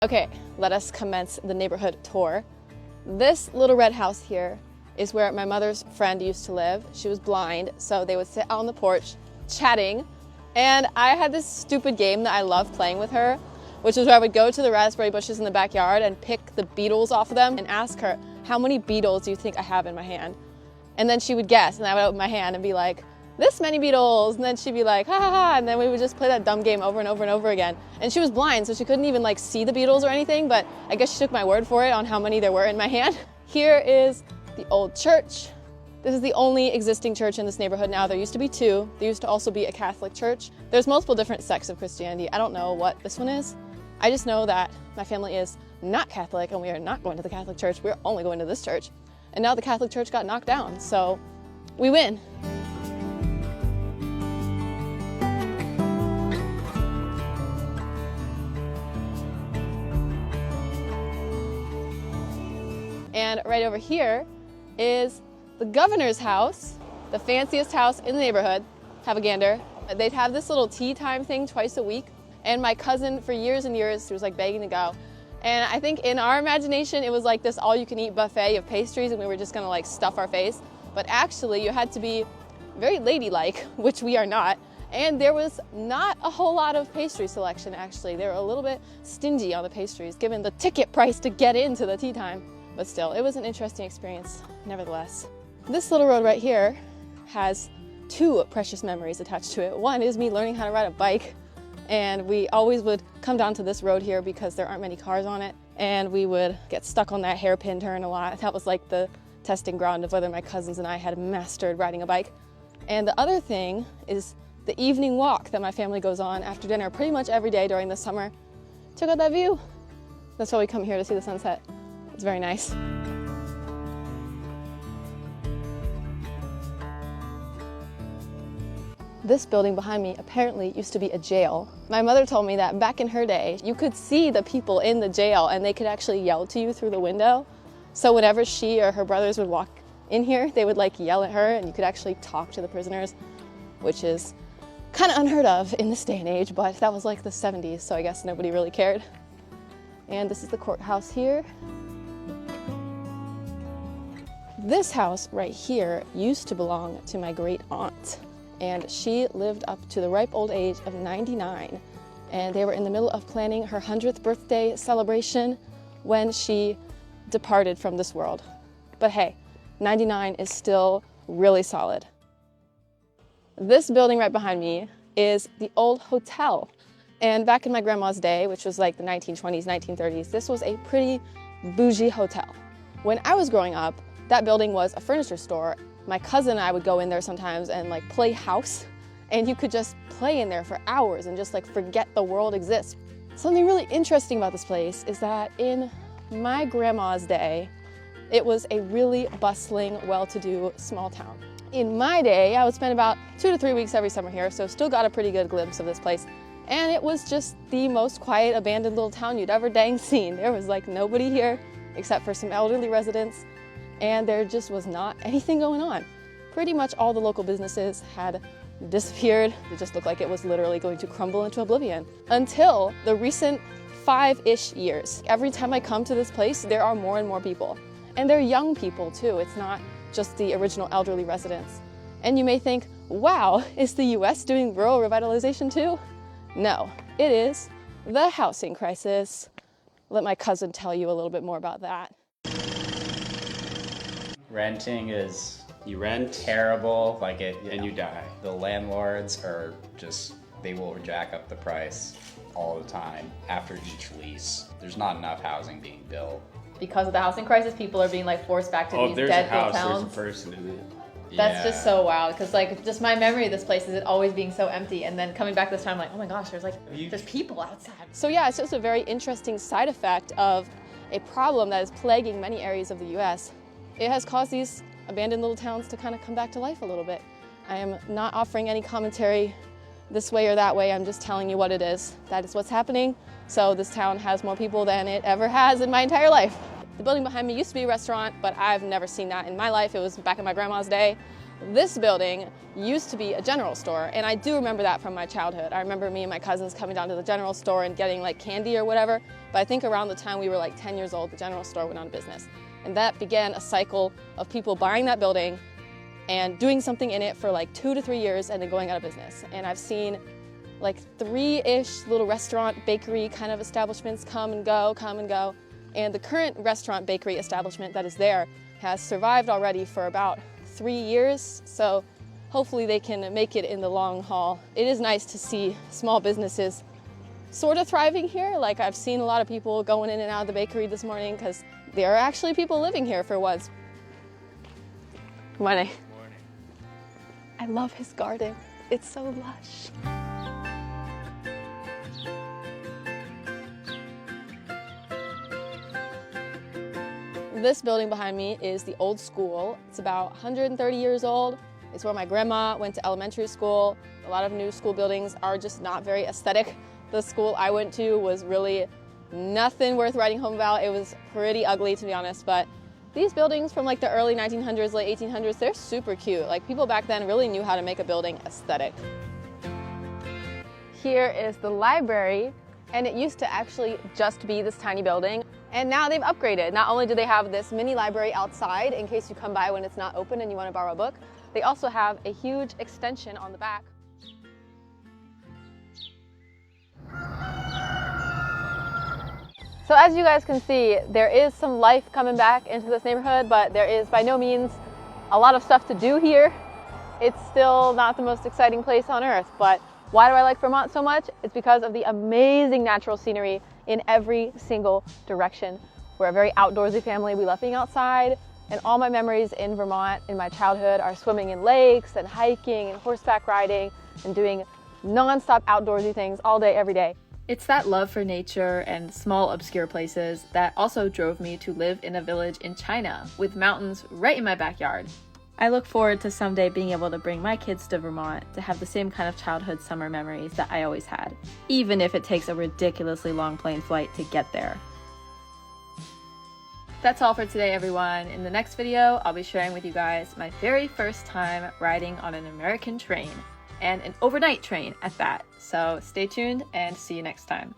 Okay, let us commence the neighborhood tour. This little red house here is where my mother's friend used to live. She was blind, so they would sit out on the porch chatting. And I had this stupid game that I loved playing with her, which is where I would go to the raspberry bushes in the backyard and pick the beetles off of them and ask her, how many beetles do you think I have in my hand? And then she would guess, and I would open my hand and be like, this many beetles, and then she'd be like, ha ha ha, and then we would just play that dumb game over and over and over again. And she was blind, so she couldn't even like see the beetles or anything, but I guess she took my word for it on how many there were in my hand. Here is the old church. This is the only existing church in this neighborhood now. There used to be two. There used to also be a Catholic church. There's multiple different sects of Christianity. I don't know what this one is. I just know that my family is not Catholic and we are not going to the Catholic church. We're only going to this church. And now the Catholic church got knocked down, so we win. And right over here is the governor's house, the fanciest house in the neighborhood. Have a gander. They'd have this little tea time thing twice a week. And my cousin, for years and years, was like begging to go. And I think in our imagination, it was like this all-you-can-eat buffet of pastries and we were just gonna like stuff our face. But actually, you had to be very ladylike, which we are not. And there was not a whole lot of pastry selection, actually. They were a little bit stingy on the pastries, given the ticket price to get into the tea time. But still, it was an interesting experience, nevertheless. This little road right here has two precious memories attached to it. One is me learning how to ride a bike, and we always would come down to this road here because there aren't many cars on it, and we would get stuck on that hairpin turn a lot. That was like the testing ground of whether my cousins and I had mastered riding a bike. And the other thing is the evening walk that my family goes on after dinner pretty much every day during the summer. Check out that view. That's why we come here, to see the sunset. It's very nice. This building behind me apparently used to be a jail. My mother told me that back in her day, you could see the people in the jail and they could actually yell to you through the window. So whenever she or her brothers would walk in here, they would like yell at her and you could actually talk to the prisoners, which is kind of unheard of in this day and age, but that was like the 70s, so I guess nobody really cared. And this is the courthouse here. This house right here used to belong to my great aunt, and she lived up to the ripe old age of 99, and they were in the middle of planning her 100th birthday celebration when she departed from this world. But hey, 99 is still really solid. This building right behind me is the old hotel, and back in my grandma's day, which was like the 1920s, 1930s, this was a pretty bougie hotel. When I was growing up, that building was a furniture store. My cousin and I would go in there sometimes and like play house, and you could just play in there for hours and just like forget the world exists. Something really interesting about this place is that in my grandma's day, it was a really bustling, well-to-do small town. In my day, I would spend about 2 to 3 weeks every summer here, so still got a pretty good glimpse of this place. And it was just the most quiet, abandoned little town you'd ever dang seen. There was like nobody here except for some elderly residents, and there just was not anything going on. Pretty much all the local businesses had disappeared. It just looked like it was literally going to crumble into oblivion. Until the recent 5-ish years. Every time I come to this place, there are more and more people. And they're young people too. It's not just the original elderly residents. And you may think, wow, is the US doing rural revitalization too? No, it is the housing crisis. Let my cousin tell you a little bit more about that. Renting is You rent, terrible, like it, and you die. The landlords are just, they will jack up the price all the time after each lease. There's not enough housing being built. Because of the housing crisis, people are being like forced back to Oh, if these there's a dead house, little there's a towns. person in it. That's just so wild, because like just my memory of this place is it always being so empty, and then coming back this time like, oh my gosh, there's people outside. So yeah, it's just a very interesting side effect of a problem that is plaguing many areas of the US. It has caused these abandoned little towns to kind of come back to life a little bit. I am not offering any commentary this way or that way, I'm just telling you what it is. That is what's happening. So this town has more people than it ever has in my entire life. The building behind me used to be a restaurant, but I've never seen that in my life. It was back in my grandma's day. This building used to be a general store, and I do remember that from my childhood. I remember me and my cousins coming down to the general store and getting like candy or whatever, but I think around the time we were like 10 years old, the general store went out of business. And that began a cycle of people buying that building and doing something in it for like 2 to 3 years and then going out of business. And I've seen like 3-ish little restaurant, bakery kind of establishments come and go. And the current restaurant, bakery establishment that is there has survived already for about 3 years. So hopefully they can make it in the long haul. It is nice to see small businesses sort of thriving here. Like I've seen a lot of people going in and out of the bakery this morning because there are actually people living here for once. Morning. Morning. I love his garden. It's so lush. This building behind me is the old school. It's about 130 years old. It's where my grandma went to elementary school. A lot of new school buildings are just not very aesthetic. The school I went to was really nothing worth writing home about. It was pretty ugly, to be honest, but these buildings from like the early 1900s, late 1800s, they're super cute. Like people back then really knew how to make a building aesthetic. Here is the library, and it used to actually just be this tiny building. And now they've upgraded. Not only do they have this mini library outside in case you come by when it's not open and you want to borrow a book, they also have a huge extension on the back. So as you guys can see, there is some life coming back into this neighborhood, but there is by no means a lot of stuff to do here. It's still not the most exciting place on earth, but why do I like Vermont so much? It's because of the amazing natural scenery in every single direction. We're a very outdoorsy family. We love being outside, and all my memories in Vermont in my childhood are swimming in lakes and hiking and horseback riding and doing non-stop outdoorsy things all day, every day. It's that love for nature and small obscure places that also drove me to live in a village in China with mountains right in my backyard. I look forward to someday being able to bring my kids to Vermont to have the same kind of childhood summer memories that I always had, even if it takes a ridiculously long plane flight to get there. That's all for today, everyone. In the next video, I'll be sharing with you guys my very first time riding on an American train, and an overnight train at that. So stay tuned and see you next time.